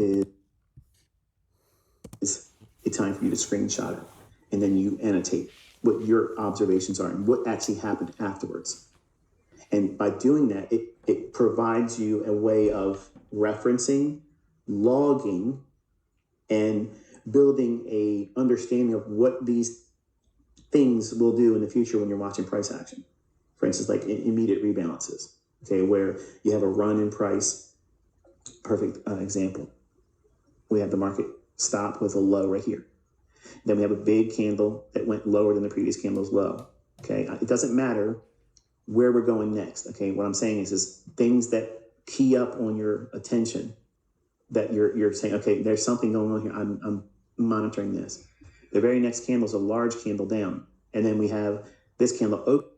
is a time for you to screenshot it, and then you annotate what your observations are and what actually happened afterwards. And by doing that, it provides you a way of referencing, logging, and building a understanding of what these things will do in the future when you're watching price action. For instance, like immediate rebalances, okay, where you have a run in price. Perfect example. We have the market stop with a low right here. Then we have a big candle that went lower than the previous candle's low. Okay, it doesn't matter where we're going next. Okay, what I'm saying is things that key up on your attention, that you're saying, okay, there's something going on here. I'm monitoring this. The very next candle is a large candle down, and then we have this candle open.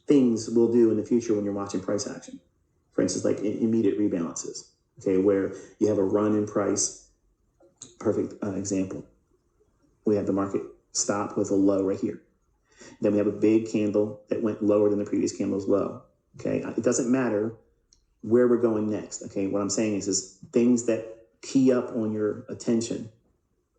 Things we'll do in the future when you're watching price action. For instance, like immediate rebalances. Okay, where you have a run in price. Perfect example. We have the market stop with a low right here. Then we have a big candle that went lower than the previous candle's low. Okay, it doesn't matter where we're going next. Okay, what I'm saying is things that key up on your attention,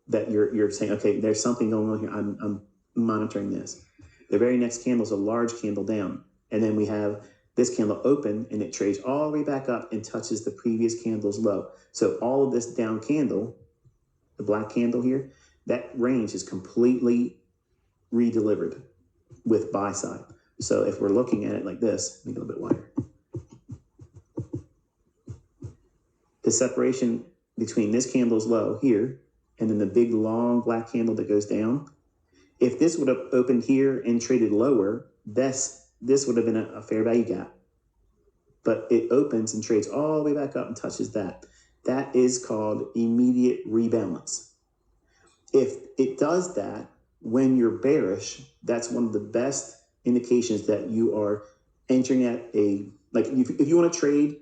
that you're saying, okay, there's something going on here. I'm monitoring this. The very next candle is a large candle down, and then we have this candle open, and it trades all the way back up and touches the previous candle's low. So all of this down candle, the black candle here, that range is completely redelivered with buy side. So if we're looking at it like this, make it a little bit wider. The separation between this candle's low here and then the big long black candle that goes down, if this would have opened here and traded lower, this would have been a fair value gap. But it opens and trades all the way back up and touches that. That is called immediate rebalance. If it does that when you're bearish, that's one of the best indications that you are entering at like if you want to trade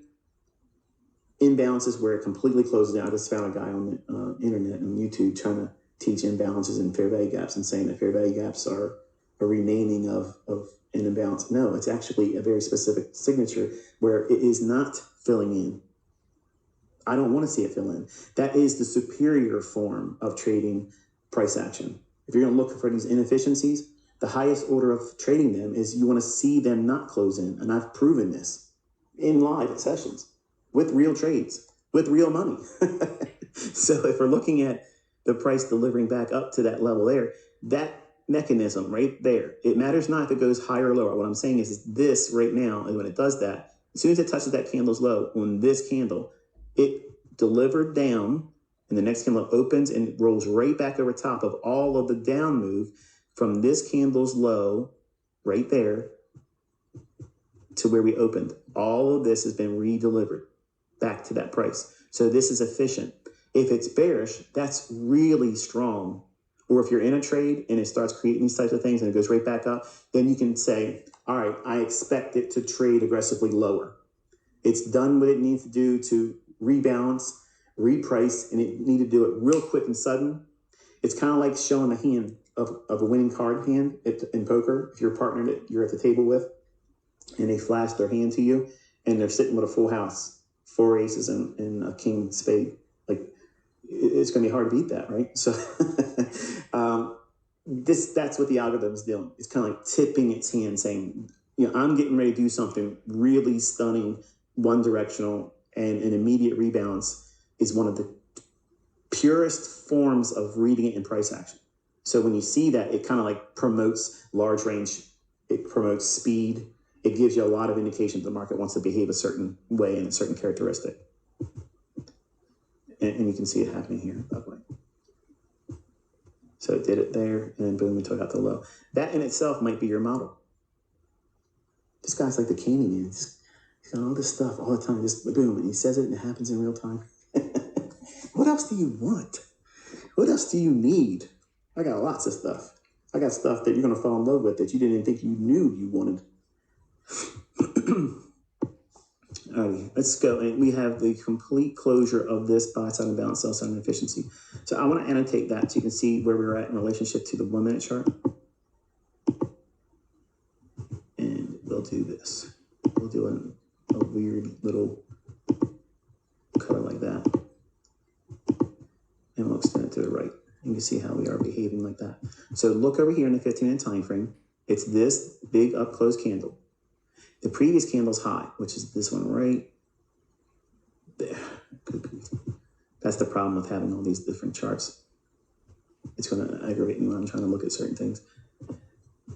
imbalances where it completely closes down. I just found a guy on the internet on YouTube trying to teach imbalances and fair value gaps and saying that fair value gaps are a renaming of an imbalance. No, it's actually a very specific signature where it is not filling in. I don't want to see it fill in. That is the superior form of trading price action. If you're going to look for these inefficiencies, the highest order of trading them is you want to see them not close in. And I've proven this in live sessions with real trades, with real money. So if we're looking at the price delivering back up to that level there, that mechanism right there, it matters not if it goes higher or lower. What I'm saying is this right now, and when it does that, as soon as it touches that candle's low on this candle, it delivered down, and the next candle opens and it rolls right back over top of all of the down move from this candle's low right there to where we opened. All of this has been redelivered back to that price. So this is efficient. If it's bearish, that's really strong. Or if you're in a trade and it starts creating these types of things and it goes right back up, then you can say, all right, I expect it to trade aggressively lower. It's done what it needs to do to rebalance, reprice, and it need to do it real quick and sudden. It's kind of like showing a hand of a winning card hand in poker. If you're a partner that you're at the table with and they flash their hand to you and they're sitting with a full house, 4 aces and a king spade, like it's going to be hard to beat that, right? So that's what the algorithm's doing. It's kind of like tipping its hand saying, I'm getting ready to do something really stunning, one directional, and an immediate rebalance is one of the purest forms of reading it in price action. So when you see that, it kind of like promotes large range, it promotes speed, it gives you a lot of indication that the market wants to behave a certain way and a certain characteristic. And you can see it happening here, by the way. So it did it there, and then boom, it took out the low. That in itself might be your model. This guy's like the Candyman. He's got all this stuff all the time, just boom, and he says it and it happens in real time. What else do you want? What else do you need? I got lots of stuff. I got stuff that you're going to fall in love with that you didn't even think you knew you wanted. All right, let's go. And we have the complete closure of this buy side and balance, sell side and efficiency. So I want to annotate that so you can see where we're at in relationship to the 1 minute chart. And we'll do this. We'll do a weird little like that. And we'll extend it to the right. You can see how we are behaving like that. So look over here in the 15-minute time frame. It's this big up close candle. The previous candle's high, which is this one right there. That's the problem with having all these different charts. It's going to aggravate me when I'm trying to look at certain things.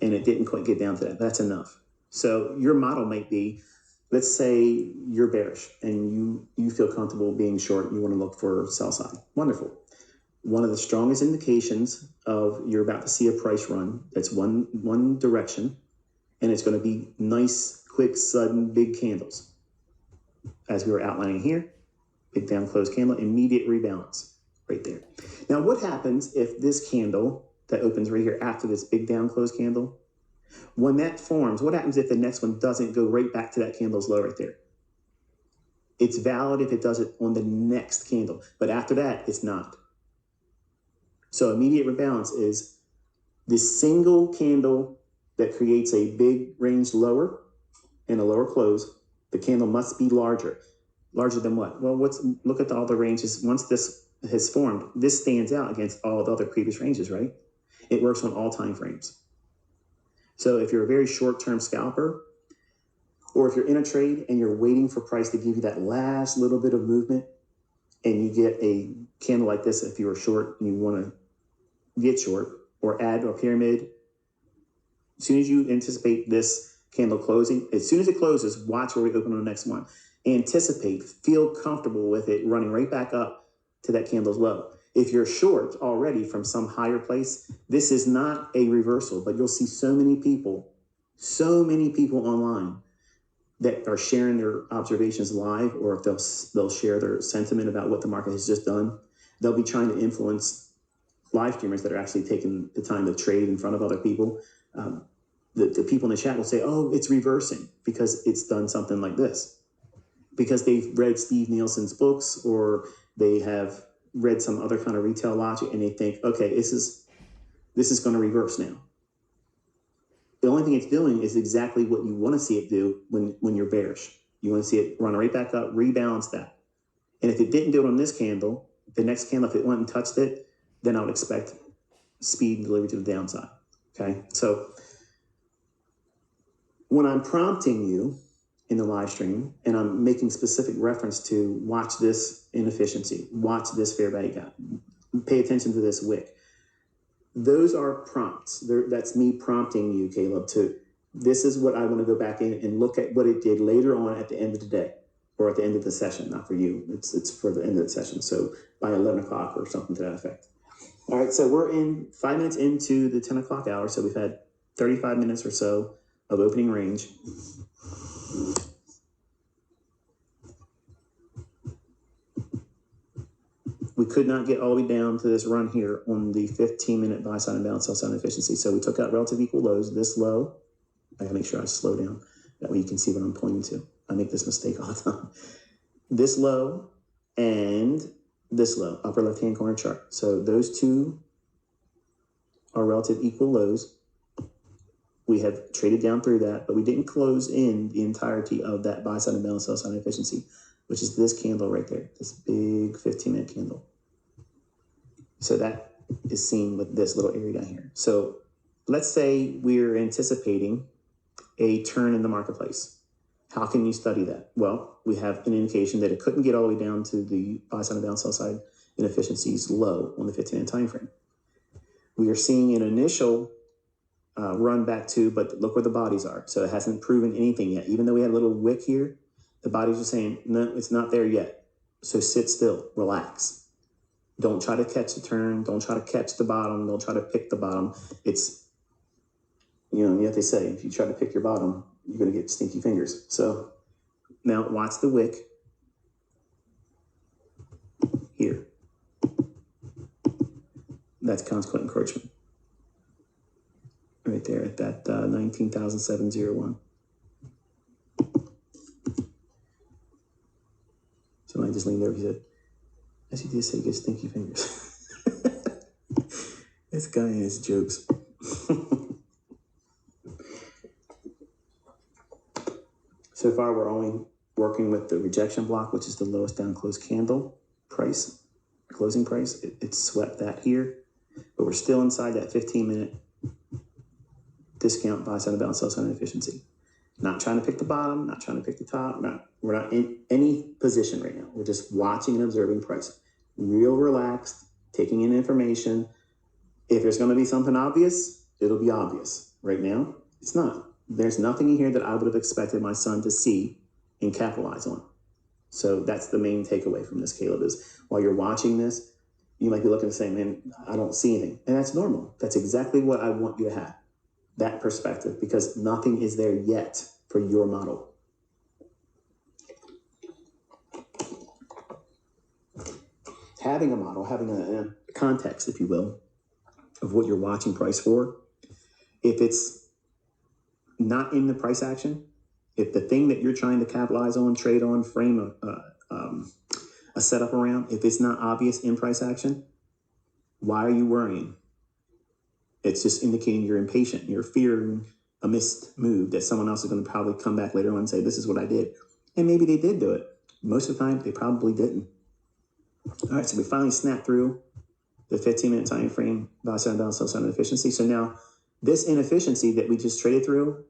And it didn't quite get down to that. That's enough. So your model might be, let's say you're bearish and you feel comfortable being short. You want to look for sell side. Wonderful. One of the strongest indications of you're about to see a price run, that's one direction, and it's going to be nice, quick, sudden, big candles. As we were outlining here, big down close candle, immediate rebalance right there. Now, what happens if this candle that opens right here after this big down close candle, when that forms, what happens if the next one doesn't go right back to that candle's low right there? It's valid if it does it on the next candle, but after that, it's not. So immediate rebalance is this single candle that creates a big range lower and a lower close. The candle must be larger. Larger than what? Well, look at all the ranges. Once this has formed, this stands out against all the other previous ranges, right? It works on all time frames. So if you're a very short-term scalper, or if you're in a trade and you're waiting for price to give you that last little bit of movement, and you get a candle like this, if you were short and you want to get short or add to a pyramid, as soon as you anticipate this candle closing, as soon as it closes, watch where we open on the next one. Anticipate, feel comfortable with it running right back up to that candle's low. If you're short already from some higher place, this is not a reversal, but you'll see so many people online that are sharing their observations live, or if they'll share their sentiment about what the market has just done. They'll be trying to influence live streamers that are actually taking the time to trade in front of other people. The people in the chat will say, oh, it's reversing because it's done something like this. Because they've read Steve Nielsen's books, or they have read some other kind of retail logic, and they think, okay, this is going to reverse now. The only thing it's doing is exactly what you want to see it do when you're bearish. You want to see it run right back up, rebalance that. And if it didn't do it on this candle, the next candle, if it went and touched it, then I would expect speed and delivery to the downside. Okay, so when I'm prompting you in the live stream and I'm making specific reference to watch this inefficiency, watch this fair value gap, pay attention to this wick, those are prompts. That's me prompting you, Caleb, to this is what I want to go back in and look at what it did later on at the end of the day, or at the end of the session. Not for you, it's for the end of the session. So by 11 o'clock or something to that effect. All right, so we're 5 minutes into the 10 o'clock hour. So we've had 35 minutes or so of opening range. We could not get all the way down to this run here on the 15-minute buy side and balance sell side efficiency. So we took out relative equal lows, this low. I gotta make sure I slow down. That way you can see what I'm pointing to. I make this mistake all the time. This low and this low, upper left-hand corner chart. So those two are relative equal lows. We have traded down through that, but we didn't close in the entirety of that buy side and balance sell side efficiency, which is this candle right there, this big 15-minute candle. So that is seen with this little area down here. So let's say we're anticipating a turn in the marketplace. How can you study that? Well, we have an indication that it couldn't get all the way down to the buy side and balance sell side inefficiencies low on the 15-minute time frame. We are seeing an initial run back to, but look where the bodies are. So it hasn't proven anything yet. Even though we had a little wick here, the bodies are saying, no, it's not there yet. So sit still, relax. Don't try to catch the turn. Don't try to catch the bottom. Don't try to pick the bottom. It's, you know what they say, if you try to pick your bottom, you're going to get stinky fingers. So now watch the wick here. That's consequent encroachment. Right there at that 19,701. Somebody just leaned over, he said, as he did say, get stinky fingers. This guy and his jokes. So far, we're only working with the rejection block, which is the lowest down closed candle price, closing price. It swept that here, but we're still inside that 15-minute discount buy side of balance, sell side efficiency. Not trying to pick the bottom, not trying to pick the top. We're not in any position right now. We're just watching and observing price. Real relaxed, taking in information. If there's going to be something obvious, it'll be obvious. Right now, it's not. There's nothing in here that I would have expected my son to see and capitalize on. So that's the main takeaway from this, Caleb, is while you're watching this, you might be looking and saying, man, I don't see anything. And that's normal. That's exactly what I want you to have, that perspective, because nothing is there yet for your model. Having a model, having a context, if you will, of what you're watching price for, if it's not in the price action, if the thing that you're trying to capitalize on, trade on, frame a setup around, if it's not obvious in price action, why are you worrying? It's just indicating you're impatient. You're fearing a missed move that someone else is going to probably come back later on and say, this is what I did. And maybe they did do it. Most of the time, they probably didn't. All right, so we finally snapped through the 15-minute time frame, buy side balance, sell side efficiency. So now this inefficiency that we just traded through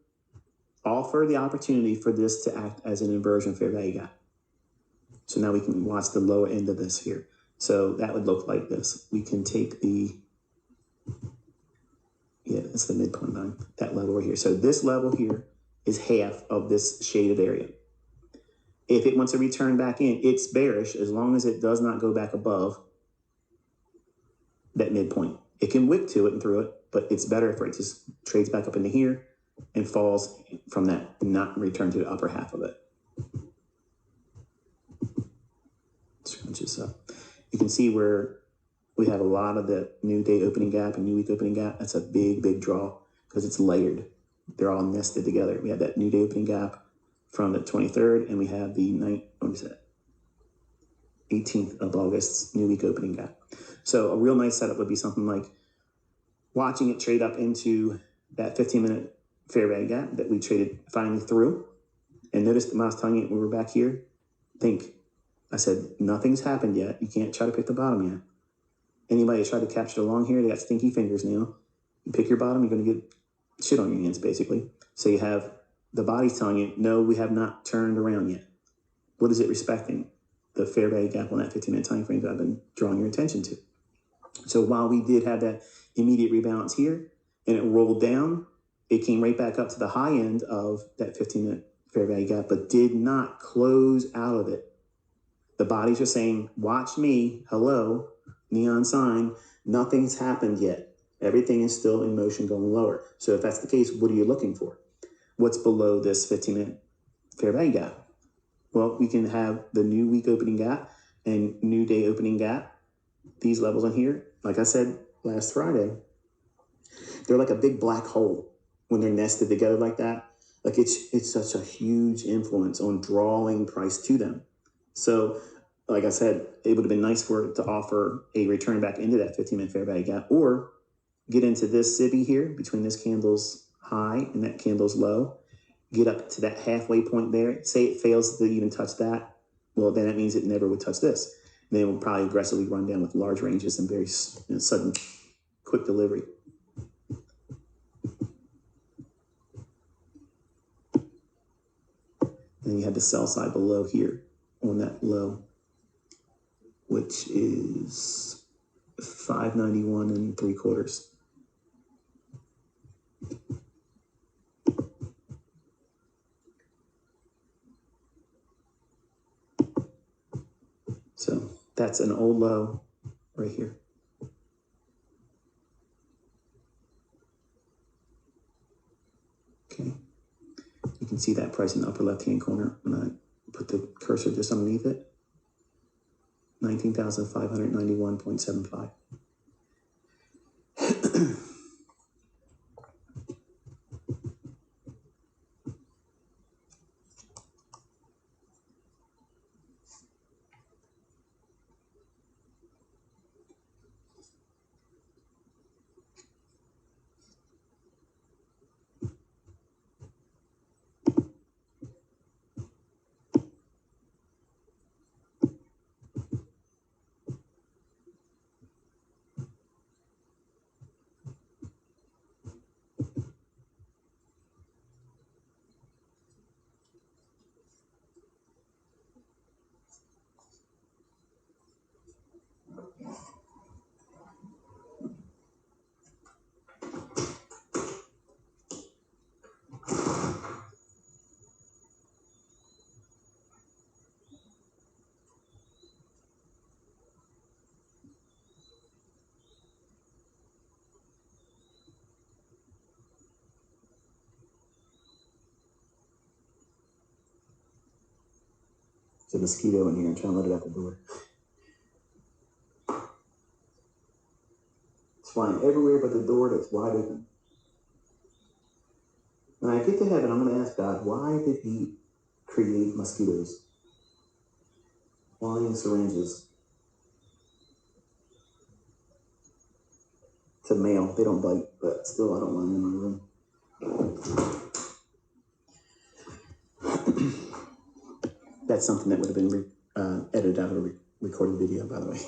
offer the opportunity for this to act as an inversion fair value gap. So now we can watch the lower end of this here. So that would look like this. We can take it's the midpoint line, that level right here. So this level here is half of this shaded area. If it wants to return back in, it's bearish as long as it does not go back above that midpoint. It can wick to it and through it, but it's better if it just trades back up into here and falls from that and not return to the upper half of it. Scrunches up. You can see where we have a lot of the new day opening gap and new week opening gap. That's a big, big draw because it's layered. They're all nested together. We have that new day opening gap from the 23rd, and we have the 18th of August new week opening gap. So a real nice setup would be something like watching it trade up into that 15-minute fair value gap that we traded finally through. And notice when I was telling you when we were back here, I said, nothing's happened yet. You can't try to pick the bottom yet. Anybody that tried to capture the long here, they got stinky fingers now. You pick your bottom, you're going to get shit on your hands, basically. So you have the body's telling you, no, we have not turned around yet. What is it respecting? The fair value gap on that 15-minute time frame that I've been drawing your attention to. So while we did have that immediate rebalance here and it rolled down, it came right back up to the high end of that 15-minute fair value gap, but did not close out of it. The bodies are saying, watch me, hello, neon sign, nothing's happened yet. Everything is still in motion going lower. So if that's the case, what are you looking for? What's below this 15-minute fair value gap? Well, we can have the new week opening gap and new day opening gap. These levels on here, like I said last Friday, they're like a big black hole when they're nested together like that. Like it's such a huge influence on drawing price to them. So like I said, it would have been nice for it to offer a return back into that 15-minute fair value gap or get into this SIBI here between this candle's high and that candle's low, get up to that halfway point there. Say it fails to even touch that. Well, then that means it never would touch this. And then it will probably aggressively run down with large ranges and very sudden, quick delivery. And you have the sell side below here on that low, which is 591 3/4. So that's an old low right here. Okay. You can see that price in the upper left-hand corner when I put the cursor just underneath it. 19,591.75. There's a mosquito in here. I'm trying to let it out the door. It's flying everywhere but the door that's wide open. When I get to heaven, I'm going to ask God, why did he create mosquitoes? Flying syringes. It's a male. They don't bite, but still, I don't want them in my room. That's something that would have been edited out of a recorded video, by the way.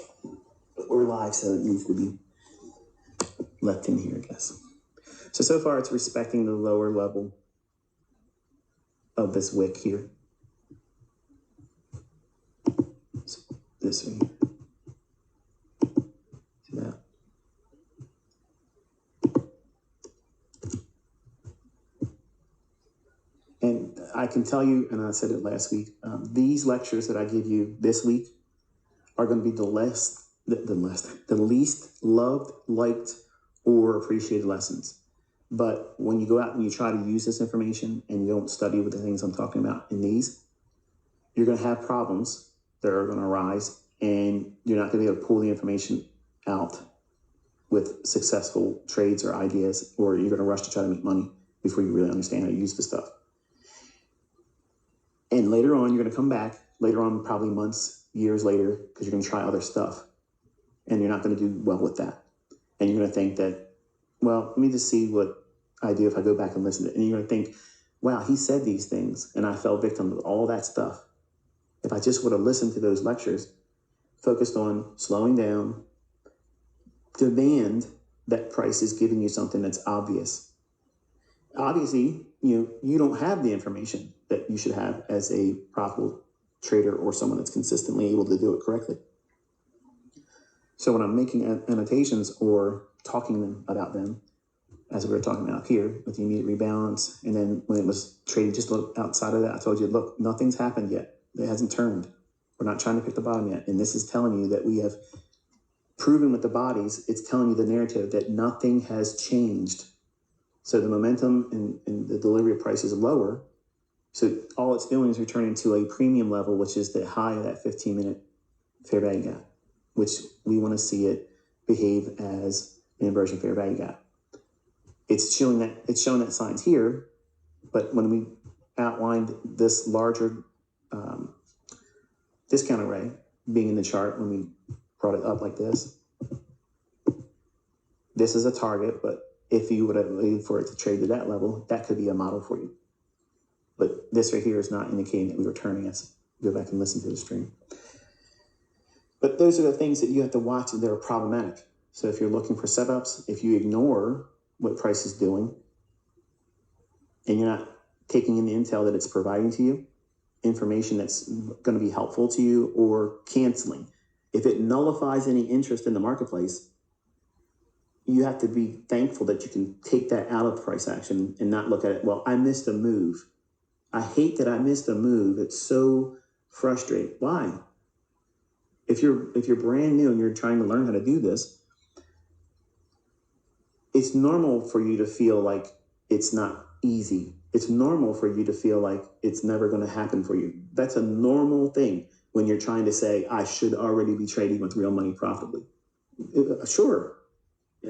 But we're live, so it needs to be left in here, I guess. So far, it's respecting the lower level of this wick here. So this one here. See that? And I can tell you, and I said it last week, these lectures that I give you this week are going to be the least loved, liked, or appreciated lessons. But when you go out and you try to use this information and you don't study with the things I'm talking about in these, you're going to have problems that are going to arise, and you're not going to be able to pull the information out with successful trades or ideas, or you're going to rush to try to make money before you really understand how to use the stuff. And later on, you're going to come back, later on, probably months, years later, because you're going to try other stuff, and you're not going to do well with that. And you're going to think that, well, let me just see what I do if I go back and listen to it. And you're going to think, wow, he said these things, and I fell victim to all that stuff. If I just would have listened to those lectures, focused on slowing down, demand that price is giving you something that's obvious. Obviously, you don't have the information that you should have as a profitable trader or someone that's consistently able to do it correctly. So when I'm making annotations or talking about them, as we were talking about here with the immediate rebalance, and then when it was trading just a little outside of that, I told you, look, nothing's happened yet. It hasn't turned. We're not trying to pick the bottom yet. And this is telling you that we have proven with the bodies, it's telling you the narrative that nothing has changed. So the momentum and the delivery of price is lower. So all it's doing is returning to a premium level, which is the high of that 15-minute fair value gap, which we want to see it behave as an inversion fair value gap. It's showing that signs here, but when we outlined this larger discount array being in the chart, when we brought it up like this is a target, but if you would have waited for it to trade to that level, that could be a model for you. But this right here is not indicating that we were turning us. Go back and listen to the stream. But those are the things that you have to watch that are problematic. So if you're looking for setups, if you ignore what price is doing, and you're not taking in the intel that it's providing to you, information that's going to be helpful to you, or canceling. If it nullifies any interest in the marketplace, you have to be thankful that you can take that out of price action and not look at it, well, I missed a move. I hate that I missed a move. It's so frustrating. Why? If you're brand new and you're trying to learn how to do this, it's normal for you to feel like it's not easy. It's normal for you to feel like it's never going to happen for you. That's a normal thing when you're trying to say, I should already be trading with real money profitably. Sure.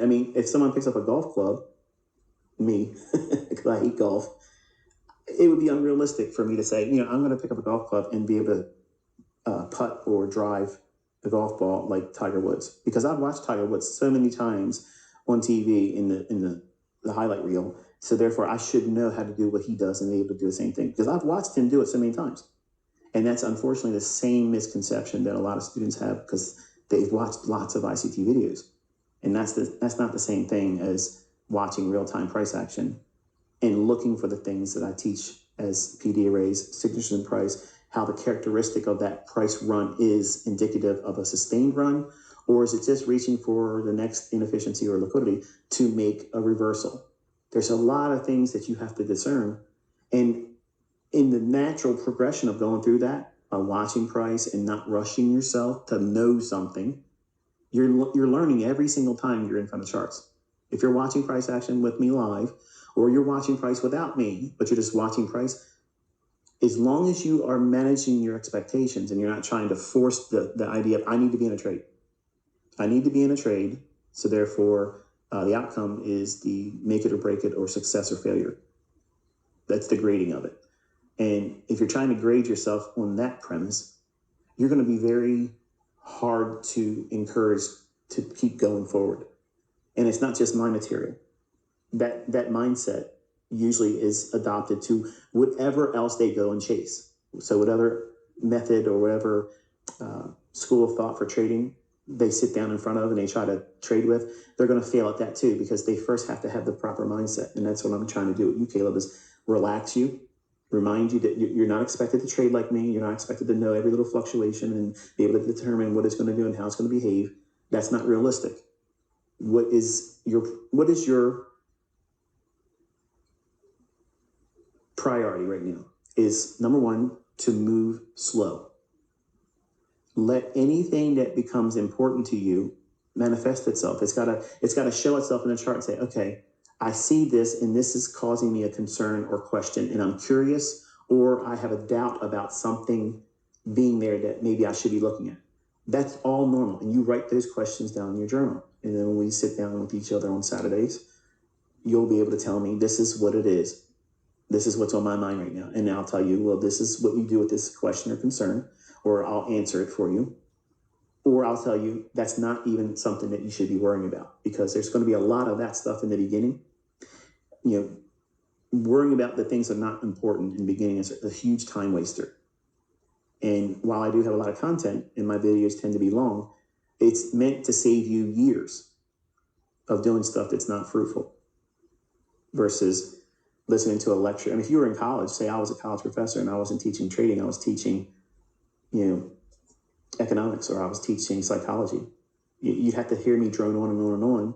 I mean, if someone picks up a golf club, me, because I hate golf, it would be unrealistic for me to say, I'm going to pick up a golf club and be able to putt or drive the golf ball like Tiger Woods. Because I've watched Tiger Woods so many times on TV in the highlight reel. So therefore, I should know how to do what he does and be able to do the same thing. Because I've watched him do it so many times. And that's unfortunately the same misconception that a lot of students have because they've watched lots of ICT videos. And that's not the same thing as watching real-time price action and looking for the things that I teach as PD arrays, signatures in price, how the characteristic of that price run is indicative of a sustained run, or is it just reaching for the next inefficiency or liquidity to make a reversal? There's a lot of things that you have to discern. And in the natural progression of going through that, by watching price and not rushing yourself to know something, you're learning every single time you're in front of charts. If you're watching price action with me live, or you're watching price without me, but you're just watching price, as long as you are managing your expectations and you're not trying to force the idea of, I need to be in a trade. I need to be in a trade, so therefore the outcome is the make it or break it or success or failure. That's the grading of it. And if you're trying to grade yourself on that premise, you're going to be very hard to encourage to keep going forward. And it's not just my material. That mindset usually is adopted to whatever else they go and chase. So whatever method or whatever school of thought for trading they sit down in front of and they try to trade with, they're going to fail at that too, because they first have to have the proper mindset. And that's what I'm trying to do with you, Caleb, is relax you, remind you that you're not expected to trade like me. You're not expected to know every little fluctuation and be able to determine what it's going to do and how it's going to behave. That's not realistic. What is your priority right now? Is number one, to move slow. Let anything that becomes important to you manifest itself. It's got to show itself in the chart and say, okay, I see this and this is causing me a concern or question, and I'm curious, or I have a doubt about something being there that maybe I should be looking at. That's all normal. And you write those questions down in your journal. And then when we sit down with each other on Saturdays, you'll be able to tell me, this is what it is. This is what's on my mind right now. And I'll tell you, well, this is what you do with this question or concern, or I'll answer it for you. Or I'll tell you, that's not even something that you should be worrying about, because there's going to be a lot of that stuff in the beginning. Worrying about the things that are not important in the beginning is a huge time waster. And while I do have a lot of content and my videos tend to be long, it's meant to save you years of doing stuff that's not fruitful versus listening to a lecture. I mean, if you were in college, say I was a college professor and I wasn't teaching trading, I was teaching, economics, or I was teaching psychology, you'd have to hear me drone on and on and on.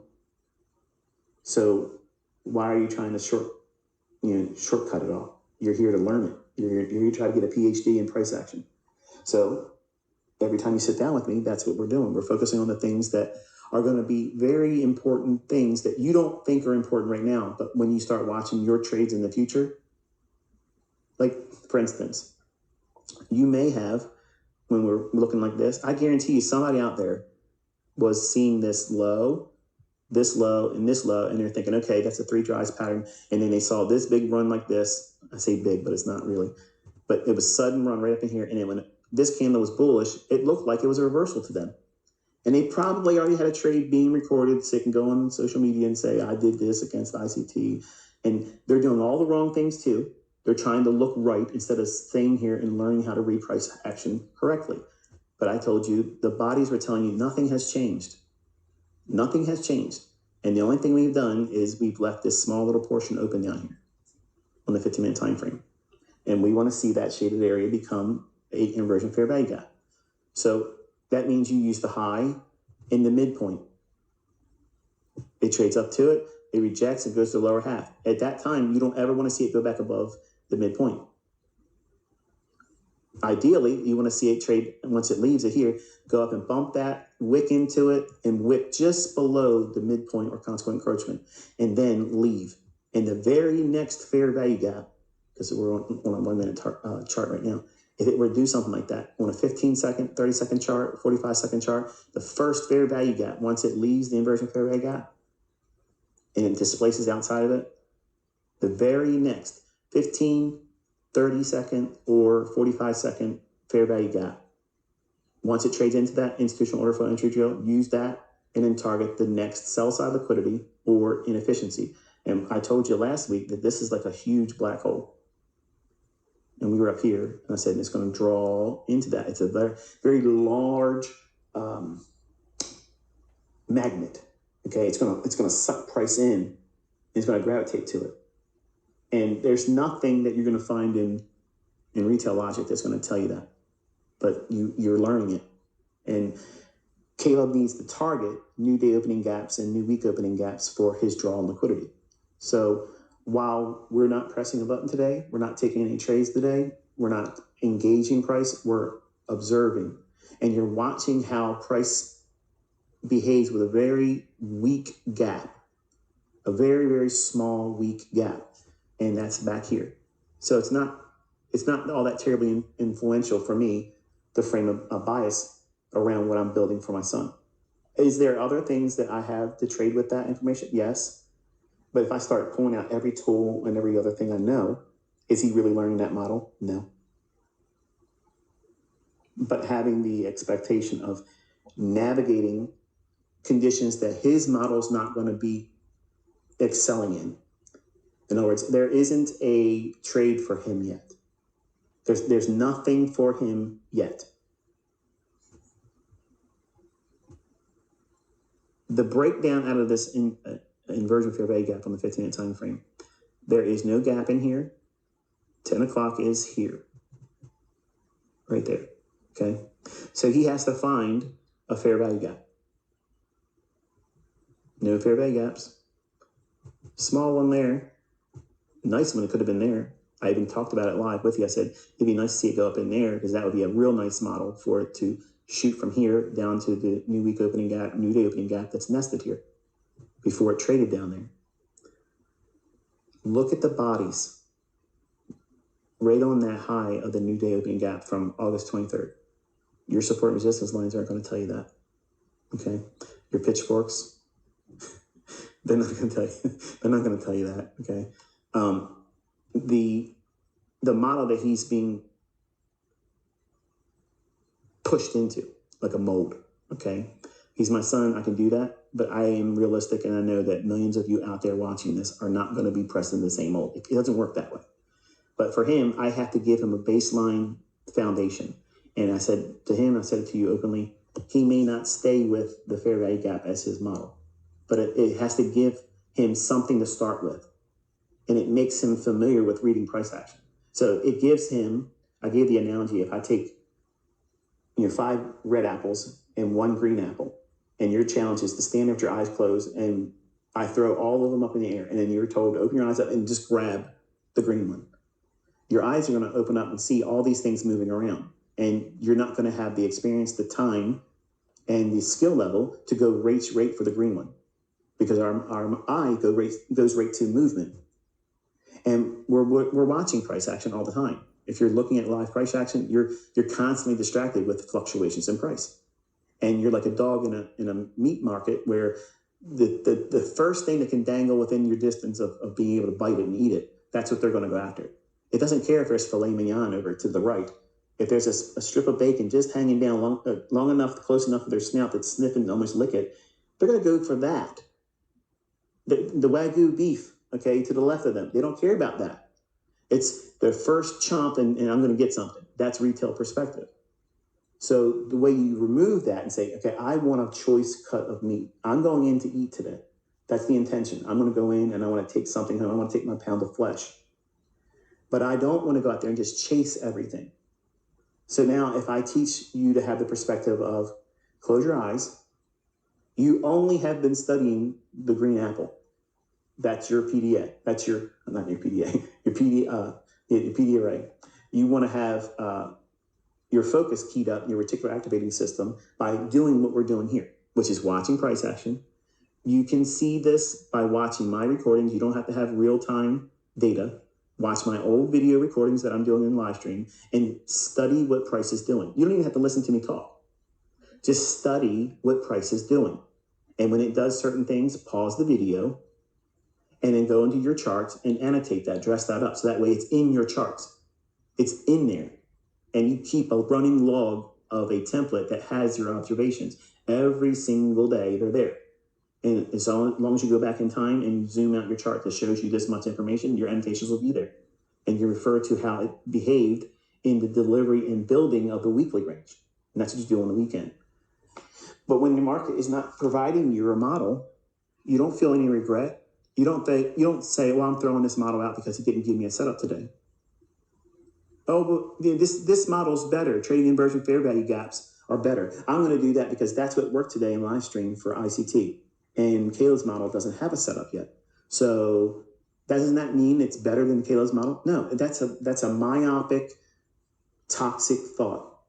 So why are you trying to shortcut it all? You're here to learn it. You're here to try to get a PhD in price action. So every time you sit down with me, that's what we're doing. We're focusing on the things that are going to be very important things that you don't think are important right now. But when you start watching your trades in the future, like for instance, you may have, when we're looking like this, I guarantee you somebody out there was seeing this low, and this low, and they're thinking, okay, that's a 3 drives pattern. And then they saw this big run like this. I say big, but it's not really. But it was sudden run right up in here. And then when this candle was bullish, it looked like it was a reversal to them. And they probably already had a trade being recorded, so they can go on social media and say, I did this against ICT. And they're doing all the wrong things too. They're trying to look right instead of staying here and learning how to reprice action correctly. But I told you, the bodies were telling you nothing has changed. Nothing has changed. And the only thing we've done is we've left this small little portion open down here on the 15-minute time frame. And we want to see that shaded area become an inversion fair value gap. So that means you use the high in the midpoint. It trades up to it, it rejects, it goes to the lower half. At that time, you don't ever want to see it go back above the midpoint. Ideally, you want to see it trade, once it leaves it here, go up and bump that, wick into it, and wick just below the midpoint or consequent encroachment, and then leave. And the very next fair value gap, because we're on a 1 minute chart right now, if it were to do something like that on a 15-second, 30-second chart, 45-second chart, the first fair value gap, once it leaves the inversion fair value gap and it displaces outside of it, the very next 15, 30-second, or 45-second fair value gap, once it trades into that institutional order flow entry drill, use that and then target the next sell side liquidity or inefficiency. And I told you last week that this is like a huge black hole. And we were up here, and I said it's going to draw into that. It's a very, very large magnet. Okay, it's going to suck price in. It's going to gravitate to it. And there's nothing that you're going to find in retail logic that's going to tell you that. But you're learning it. And Caleb needs to target new day opening gaps and new week opening gaps for his draw and liquidity. So while we're not pressing a button today, we're not taking any trades today, we're not engaging price, we're observing. And you're watching how price behaves with a very weak gap, a very, very small, weak gap. And that's back here. So it's not it's not all that terribly influential for me to frame a bias around what I'm building for my son. Is there other things that I have to trade with that information? Yes. But if I start pulling out every tool and every other thing I know, is he really learning that model? No. But having the expectation of navigating conditions that his model's not going to be excelling in. In other words, there isn't a trade for him yet. There's nothing for him yet. The breakdown out of this inversion fair value gap on the 15-minute time frame, there is no gap in here. 10 o'clock is here, right there, okay? So he has to find a fair value gap. No fair value gaps. Small one there. Nice one, it could have been there. I even talked about it live with you. I said, it'd be nice to see it go up in there because that would be a real nice model for it to shoot from here down to the new week opening gap, new day opening gap that's nested here before it traded down there. Look at the bodies right on that high of the new day opening gap from August 23rd. Your support and resistance lines aren't going to tell you that, okay? Your pitchforks, they're not going to tell you. They're not going to tell you that, okay? The model that he's being pushed into, like a mold, okay? He's my son, I can do that, but I am realistic and I know that millions of you out there watching this are not going to be pressed in the same mold. It doesn't work that way. But for him, I have to give him a baseline foundation. And I said to him, I said it to you openly, he may not stay with the fair value gap as his model, but it has to give him something to start with. And it makes him familiar with reading price action. So it gives him, I gave the analogy, if I take 5 red apples and 1 green apple, and your challenge is to stand there with your eyes closed, and I throw all of them up in the air, and then you're told to open your eyes up and just grab the green one. Your eyes are going to open up and see all these things moving around, and you're not going to have the experience, the time, and the skill level to go rate for the green one, because our eye goes right to movement. And we're watching price action all the time. If you're looking at live price action, you're constantly distracted with fluctuations in price. And you're like a dog in a meat market where the first thing that can dangle within your distance of being able to bite it and eat it, that's what they're going to go after. It doesn't care if there's filet mignon over to the right. If there's a strip of bacon just hanging down long enough, close enough to their snout that's sniffing to almost lick it, they're going to go for that. The Wagyu beef, okay, to the left of them, they don't care about that. It's their first chomp and I'm going to get something. That's retail perspective. So the way you remove that and say, okay, I want a choice cut of meat. I'm going in to eat today. That's the intention. I'm going to go in and I want to take something home. I want to take my pound of flesh. But I don't want to go out there and just chase everything. So now if I teach you to have the perspective of close your eyes, you only have been studying the green apple. That's your PDA. That's not your PDA, your PD array. You want to have your focus keyed up in your reticular activating system by doing what we're doing here, which is watching price action. You can see this by watching my recordings. You don't have to have real-time data. Watch my old video recordings that I'm doing in live stream and study what price is doing. You don't even have to listen to me talk. Just study what price is doing. And when it does certain things, pause the video and then go into your charts and annotate that, dress that up. So that way it's in your charts. It's in there. And you keep a running log of a template that has your observations. Every single day, they're there. And as long as you go back in time and you zoom out your chart that shows you this much information, your annotations will be there. And you refer to how it behaved in the delivery and building of the weekly range. And that's what you do on the weekend. But when the market is not providing you a model, you don't feel any regret. You don't say, well, I'm throwing this model out because it didn't give me a setup today. Oh, but this model's better. Trading inversion fair value gaps are better. I'm going to do that because that's what worked today in live stream for ICT. And Kayla's model doesn't have a setup yet. So doesn't that mean it's better than Kayla's model? No, that's a myopic, toxic thought.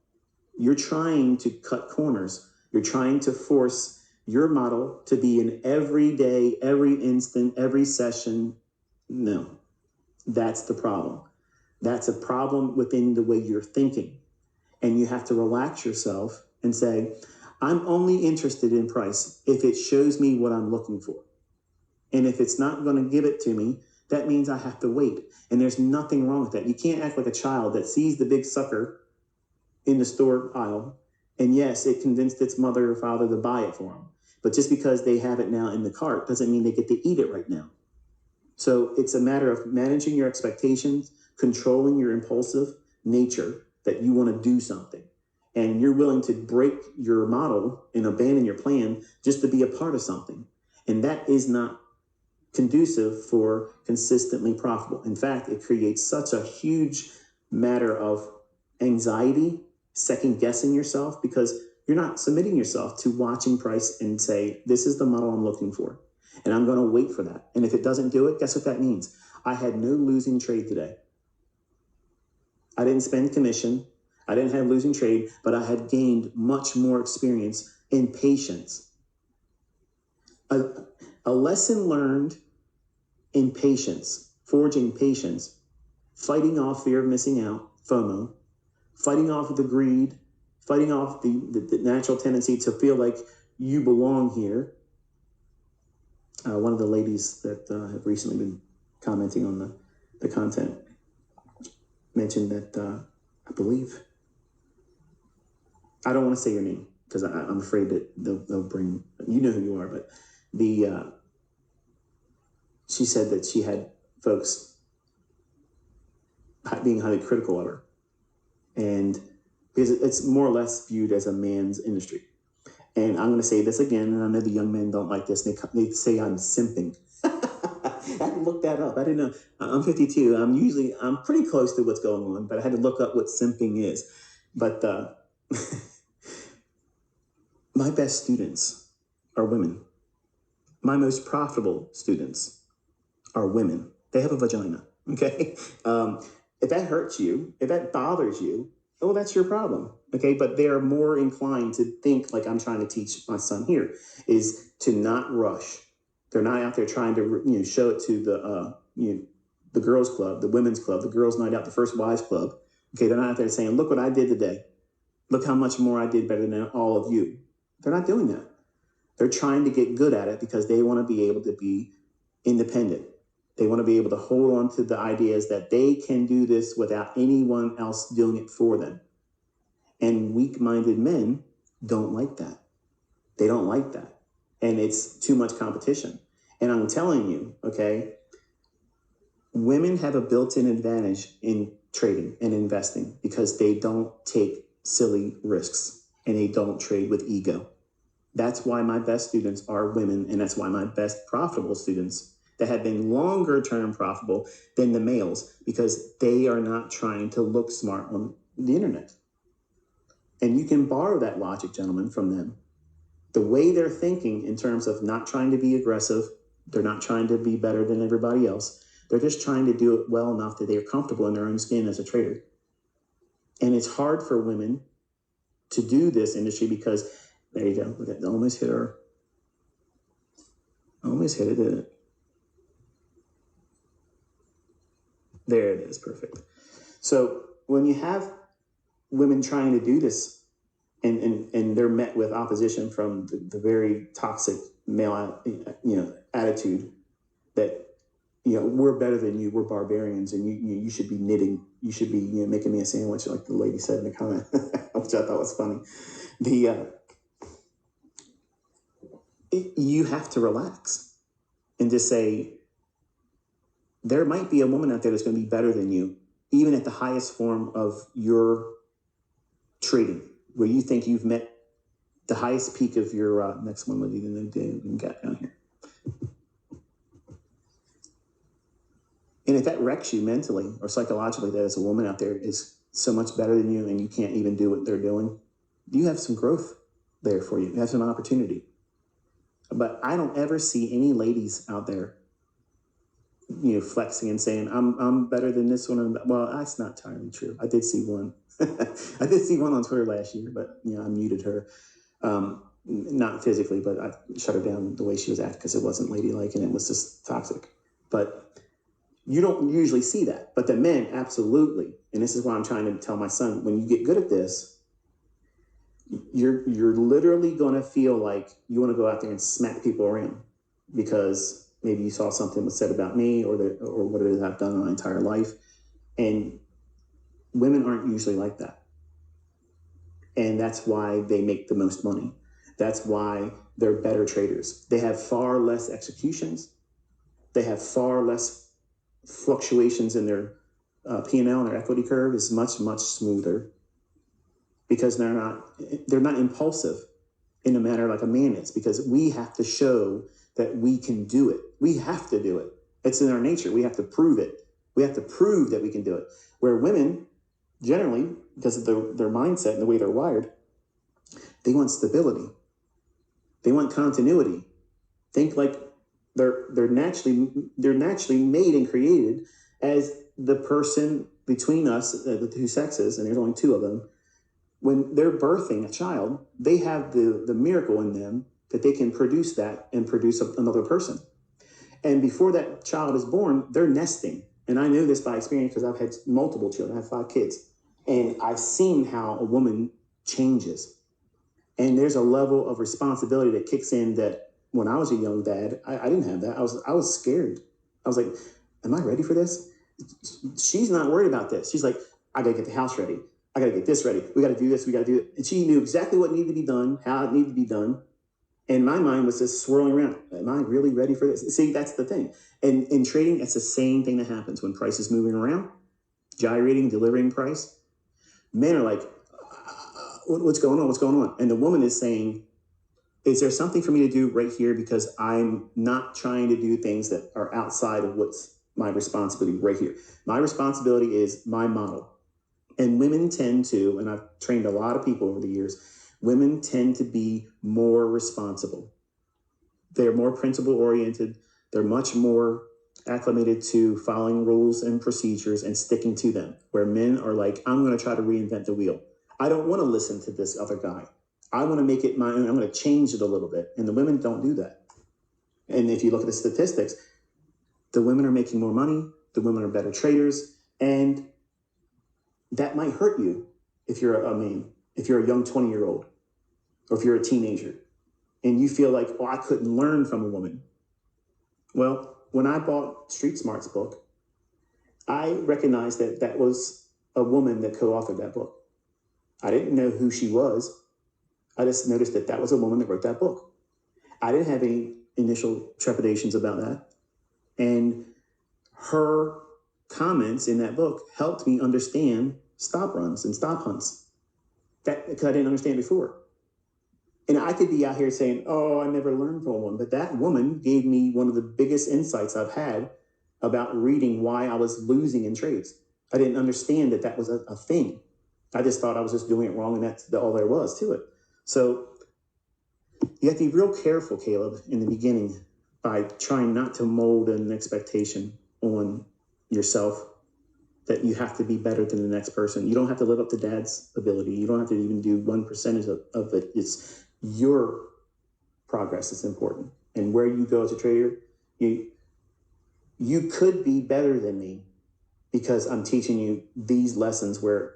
You're trying to cut corners. You're trying to force your model to be in every day, every instant, every session. No, that's the problem. That's a problem within the way you're thinking. And you have to relax yourself and say, I'm only interested in price if it shows me what I'm looking for. And if it's not going to give it to me, that means I have to wait. And there's nothing wrong with that. You can't act like a child that sees the big sucker in the store aisle. And yes, it convinced its mother or father to buy it for them. But just because they have it now in the cart doesn't mean they get to eat it right now. So it's a matter of managing your expectations, controlling your impulsive nature that you want to do something. And you're willing to break your model and abandon your plan just to be a part of something. And that is not conducive for consistently profitable. In fact, it creates such a huge matter of anxiety, second guessing yourself, because you're not submitting yourself to watching price and say, this is the model I'm looking for. And I'm going to wait for that. And if it doesn't do it, guess what that means? I had no losing trade today. I didn't spend commission. I didn't have losing trade, but I had gained much more experience in patience. A lesson learned in patience, forging patience, fighting off fear of missing out, FOMO, fighting off the greed, fighting off the natural tendency to feel like you belong here. One of the ladies that have recently been commenting on the content mentioned that I believe, I don't want to say your name because I'm afraid that they'll bring, you know who you are, but she said that she had folks being highly critical of her. And because it's more or less viewed as a man's industry. And I'm going to say this again, and I know the young men don't like this. They say I'm simping. I had to look that up. I didn't know. I'm 52. I'm pretty close to what's going on, but I had to look up what simping is. But my best students are women. My most profitable students are women. They have a vagina, okay? If that hurts you, if that bothers you, oh, that's your problem, okay? But they're more inclined to think like I'm trying to teach my son here, is to not rush. They're not out there trying to show it to the girls' club, the women's club, the girls' night out, the first wives club. Okay, they're not out there saying, look what I did today. Look how much more I did better than all of you. They're not doing that. They're trying to get good at it because they want to be able to be independent. They want to be able to hold on to the ideas that they can do this without anyone else doing it for them. And weak-minded men don't like that. They don't like that. And it's too much competition. And I'm telling you, okay, women have a built-in advantage in trading and investing because they don't take silly risks and they don't trade with ego. That's why my best students are women, and that's why my best profitable students that have been longer term profitable than the males, because they are not trying to look smart on the internet. And you can borrow that logic, gentlemen, from them. The way they're thinking in terms of not trying to be aggressive, they're not trying to be better than everybody else. They're just trying to do it well enough that they're comfortable in their own skin as a trader. And it's hard for women to do this industry because, there you go, look at, almost hit her. Almost hit it, didn't it? There it is, perfect. So when you have women trying to do this and they're met with opposition from the very toxic male, attitude that, we're better than you, we're barbarians, and you should be knitting, you should be making me a sandwich, like the lady said in the comment, which I thought was funny. You have to relax and just say, there might be a woman out there that's going to be better than you, even at the highest form of your trading, where you think you've met the highest peak of your next one. What do you got down here? And if that wrecks you mentally or psychologically, that as a woman out there is so much better than you and you can't even do what they're doing, you have some growth there for you. You have some opportunity. But I don't ever see any ladies out there, flexing and saying, I'm better than this one. Well, that's not entirely true. I did see one. I did see one on Twitter last year, but I muted her. Not physically, but I shut her down the way she was acting because it wasn't ladylike and it was just toxic. But You don't usually see that, but the men, absolutely. And this is why I'm trying to tell my son, when you get good at this, you're literally going to feel like you want to go out there and smack people around because maybe you saw something was said about me or what it is I've done my entire life. And women aren't usually like that. And that's why they make the most money. That's why they're better traders. They have far less executions. They have far less fluctuations in their P&L and their equity curve is much, much smoother because they're not impulsive in a manner like a man is, because we have to show that we can do it. We have to do it. It's in our nature. We have to prove it. We have to prove that we can do it. Where women, generally, because of their mindset and the way they're wired, they want stability. They want continuity. Think like they're naturally made and created as the person between us, the two sexes, and there's only two of them. When they're birthing a child, they have the miracle in them that they can produce that and produce another person. And before that child is born, they're nesting. And I know this by experience because I've had multiple children. I have 5 kids. And I've seen how a woman changes. And there's a level of responsibility that kicks in that when I was a young dad, I didn't have that. I was scared. I was like, am I ready for this? She's not worried about this. She's like, I got to get the house ready. I got to get this ready. We got to do this. We got to do it. And she knew exactly what needed to be done, how it needed to be done. And my mind was just swirling around. Am I really ready for this? See, that's the thing. And in trading, it's the same thing that happens when price is moving around, gyrating, delivering price. Men are like, what's going on? What's going on? And the woman is saying, is there something for me to do right here? Because I'm not trying to do things that are outside of what's my responsibility right here. My responsibility is my model. And women tend to, and I've trained a lot of people over the years, women tend to be more responsible. They're more principle oriented. They're much more acclimated to following rules and procedures and sticking to them, where men are like, I'm going to try to reinvent the wheel. I don't want to listen to this other guy. I want to make it my own. I'm going to change it a little bit. And the women don't do that. And if you look at the statistics, the women are making more money. The women are better traders. And that might hurt you if you're a man, if you're a young 20-year-old, or if you're a teenager, and you feel like, oh, I couldn't learn from a woman. Well, when I bought Street Smart's book, I recognized that that was a woman that co-authored that book. I didn't know who she was. I just noticed that that was a woman that wrote that book. I didn't have any initial trepidations about that. And her comments in that book helped me understand stop runs and stop hunts that because I didn't understand before. And I could be out here saying, oh, I never learned from one. But that woman gave me one of the biggest insights I've had about reading why I was losing in trades. I didn't understand that that was a thing. I just thought I was just doing it wrong, and that's all there was to it. So you have to be real careful, Caleb, in the beginning by trying not to mold an expectation on yourself that you have to be better than the next person. You don't have to live up to dad's ability. You don't have to even do 1% of it. It's your progress that's important. And where you go as a trader, you could be better than me because I'm teaching you these lessons where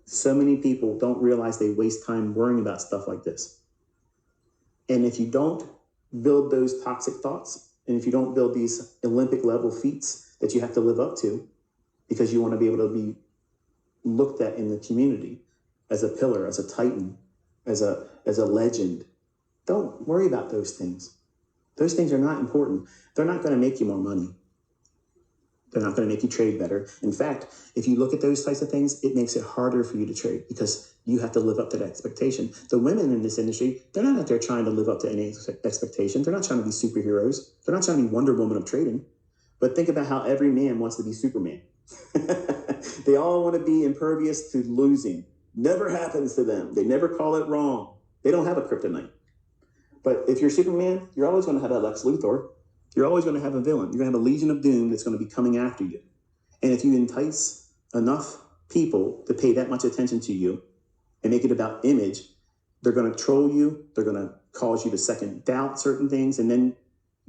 so many people don't realize they waste time worrying about stuff like this. And if you don't build those toxic thoughts, and if you don't build these Olympic level feats that you have to live up to, because you want to be able to be looked at in the community as a pillar, as a titan, as a legend, don't worry about those things. Those things are not important. They're not going to make you more money. They're not going to make you trade better. In fact, if you look at those types of things, it makes it harder for you to trade because you have to live up to that expectation. The women in this industry, they're not out there trying to live up to any expectation. They're not trying to be superheroes. They're not trying to be Wonder Woman of trading. But think about how every man wants to be Superman. They all want to be impervious to losing. Never happens to them. They never call it wrong. They don't have a kryptonite. But if you're Superman, you're always going to have a Lex Luthor. You're always going to have a villain. You're going to have a Legion of Doom that's going to be coming after you. And if you entice enough people to pay that much attention to you and make it about image, they're going to troll you. They're going to cause you to second doubt certain things. And then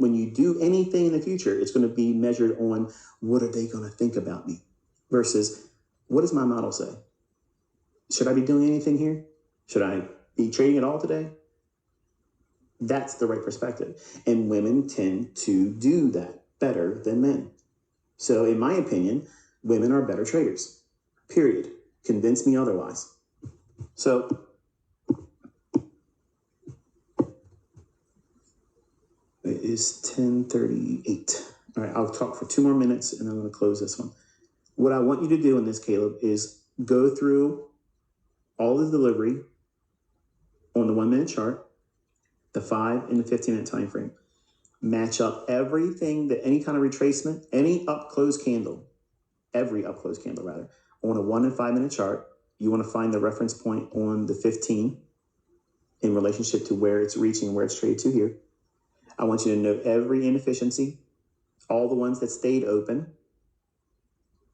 when you do anything in the future, it's going to be measured on what are they going to think about me versus what does my model say? Should I be doing anything here? Should I be trading at all today? That's the right perspective. And women tend to do that better than men. So in my opinion, women are better traders, period. Convince me otherwise. So it is 10:38. All right, I'll talk for 2 more minutes and I'm going to close this one. What I want you to do in this, Caleb, is go through all the delivery on the 1 minute chart, the 5 and the 15-minute time frame. Match up everything that any kind of retracement, any up-close candle, every up-close candle rather, on a 1 and 5 minute chart. You want to find the reference point on the 15 in relationship to where it's reaching and where it's traded to here. I want you to note every inefficiency, all the ones that stayed open,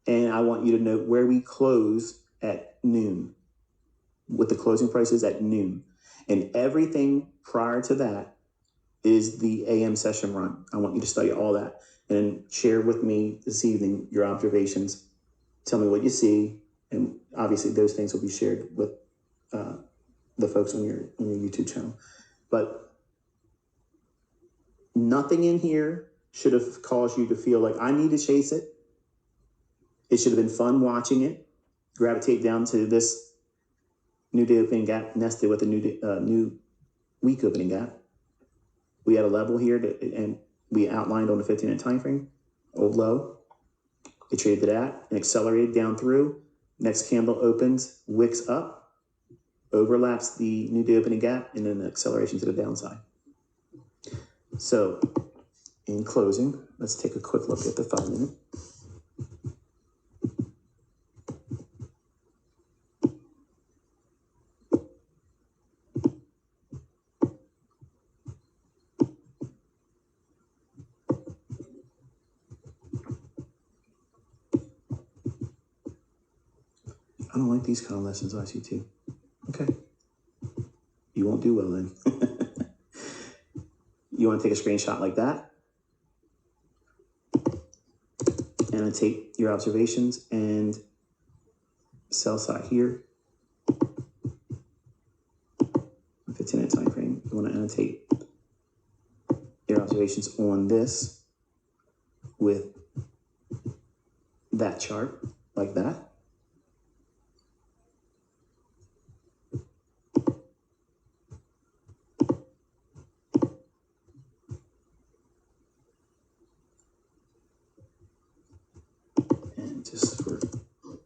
and I want you to note where we close at noon, what the closing price is at noon. And everything prior to that is the AM session run. I want you to study all that and share with me this evening your observations. Tell me what you see, and obviously those things will be shared with the folks on your YouTube channel. But nothing in here should have caused you to feel like I need to chase it. It should have been fun watching it. Gravitate down to this new day opening gap nested with a new week opening gap. We had a level here and we outlined on the 15-minute time frame, old low. It traded to that and accelerated down through. Next candle opens, wicks up, overlaps the new day opening gap, and then the acceleration to the downside. So in closing, let's take a quick look at the 5 minute. I don't like these kind of lessons, ICT. Okay. You won't do well then. You want to take a screenshot like that. Annotate your observations and sell side here. 15-minute time frame. You want to annotate your observations on this with that chart like that. Just for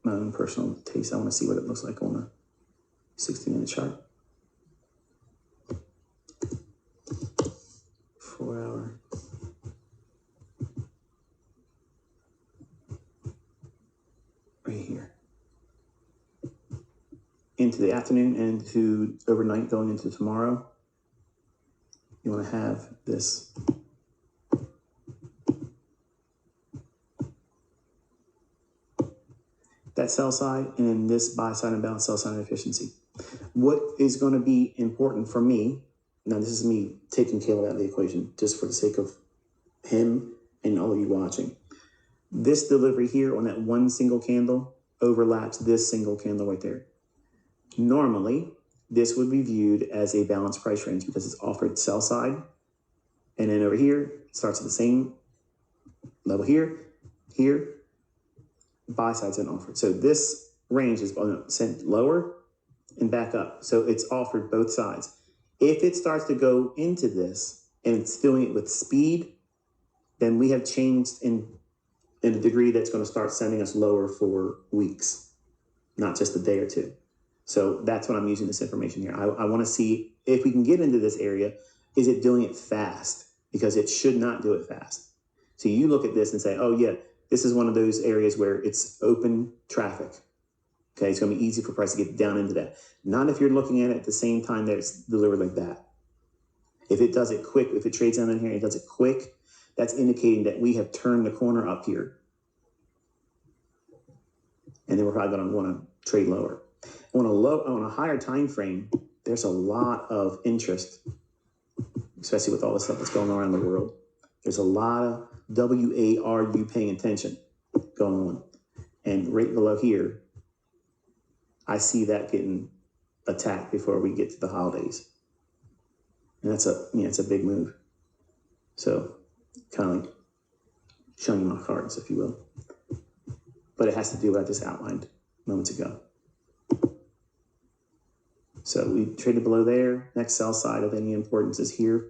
my own personal taste, I want to see what it looks like on a 60-minute chart. 4 hour. Right here. Into the afternoon and to overnight going into tomorrow. You want to have this that sell side, and then this buy side and balance sell side efficiency. What is going to be important for me, now this is me taking Caleb out of the equation just for the sake of him and all of you watching. This delivery here on that one single candle overlaps this single candle right there. Normally, this would be viewed as a balanced price range because it's offered sell side. And then over here, it starts at the same level here, buy side's been offered. So this range is sent lower and back up. So it's offered both sides. If it starts to go into this and it's doing it with speed, then we have changed in a degree that's going to start sending us lower for weeks, not just a day or two. So that's when I'm using this information here. I want to see if we can get into this area, is it doing it fast? Because it should not do it fast. So you look at this and say, oh yeah, this is one of those areas where it's open traffic. Okay, it's going to be easy for price to get down into that. Not if you're looking at it at the same time that it's delivered like that. If it does it quick, if it trades down in here and it does it quick, that's indicating that we have turned the corner up here. And then we're probably going to want to trade lower. On a higher time frame, there's a lot of interest, especially with all the stuff that's going on around the world. There's a lot of WARU paying attention going on. And right below here, I see that getting attacked before we get to the holidays. And it's a big move. So kind of like showing you my cards, if you will. But it has to do with what I just outlined moments ago. So we traded below there. Next sell side of any importance is here,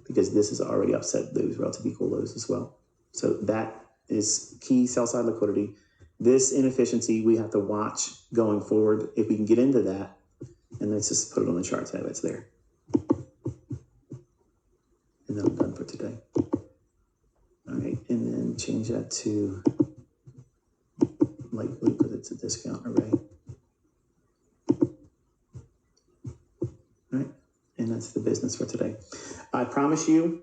because this is already upset those relative equal lows as well. So that is key sell side liquidity. This inefficiency we have to watch going forward. If we can get into that, and let's just put it on the chart tab, it's there. And then I'm done for today. All right, and then change that to light blue because it's a discount array. All right, and that's the business for today. I promise you,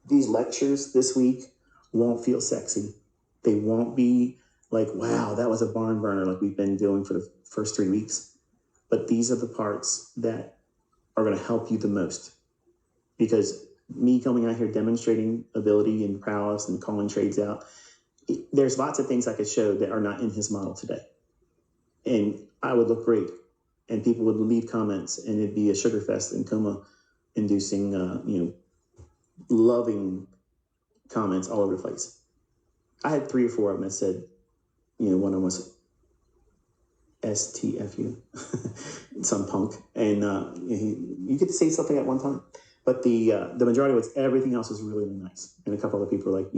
these lectures this week won't feel sexy. They won't be like, wow, that was a barn burner like we've been doing for the first 3 weeks. But these are the parts that are going to help you the most. Because me coming out here demonstrating ability and prowess and calling trades out, there's lots of things I could show that are not in his model today. And I would look great. And people would leave comments, and it'd be a sugar fest and coma-inducing, loving comments all over the place. I had 3 or 4 of them that said, one of them was STFU, some punk. And you get to say something at one time. But the majority was everything else is really, really nice. And a couple of people are like,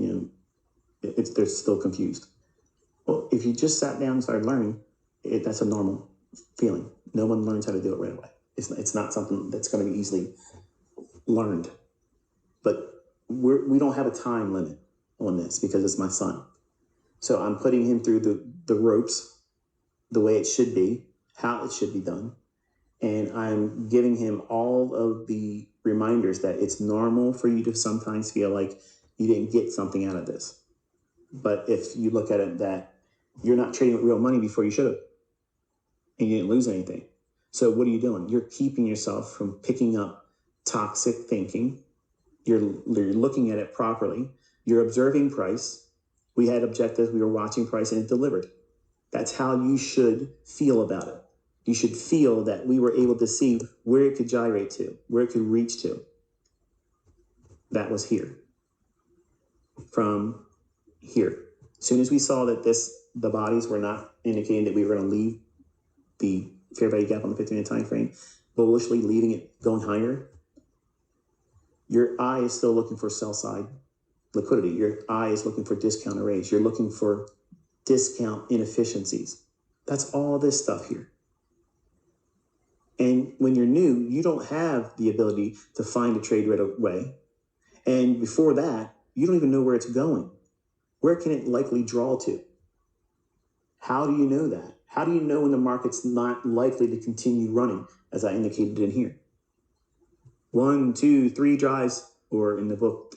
they're still confused. Well, if you just sat down and started learning, that's a normal feeling. No one learns how to do it right away. It's not something that's going to be easily learned. But we don't have a time limit on this because it's my son. So I'm putting him through the ropes, the way it should be, how it should be done. And I'm giving him all of the reminders that it's normal for you to sometimes feel like you didn't get something out of this. But if you look at it that you're not trading with real money before you should have, and you didn't lose anything. So what are you doing? You're keeping yourself from picking up toxic thinking. You're looking at it properly. You're observing price. We had objectives. We were watching price, and it delivered. That's how you should feel about it. You should feel that we were able to see where it could gyrate to, where it could reach to. That was here. From here. As soon as we saw that the bodies were not indicating that we were going to leave the fair value gap on the 15-minute time frame, bullishly leaving it going higher, your eye is still looking for sell side liquidity. Your eye is looking for discount arrays. You're looking for discount inefficiencies. That's all this stuff here. And when you're new, you don't have the ability to find a trade right away. And before that, you don't even know where it's going. Where can it likely draw to? How do you know that? How do you know when the market's not likely to continue running, as I indicated in here? 1, 2, 3 drives, or in the book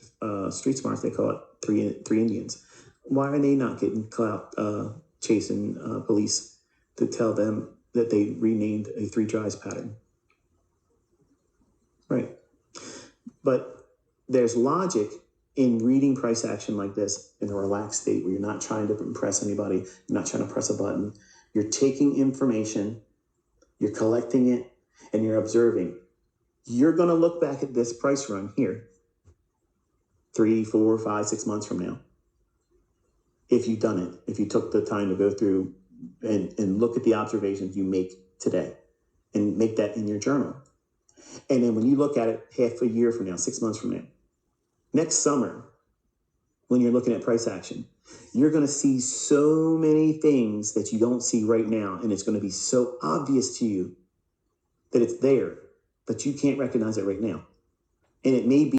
Street Smarts, they call it three Indians. Why are they not getting clout chasing police to tell them that they renamed a 3 drives pattern? Right. But there's logic in reading price action like this in a relaxed state where you're not trying to impress anybody, you're not trying to press a button. You're taking information, you're collecting it, and you're observing. You're going to look back at this price run here 3, 4, 5, 6 months from now. If you've done it, if you took the time to go through and look at the observations you make today and make that in your journal. And then when you look at it half a year from now, 6 months from now, next summer, when you're looking at price action, you're going to see so many things that you don't see right now. And it's going to be so obvious to you that it's there, but you can't recognize it right now. And it may be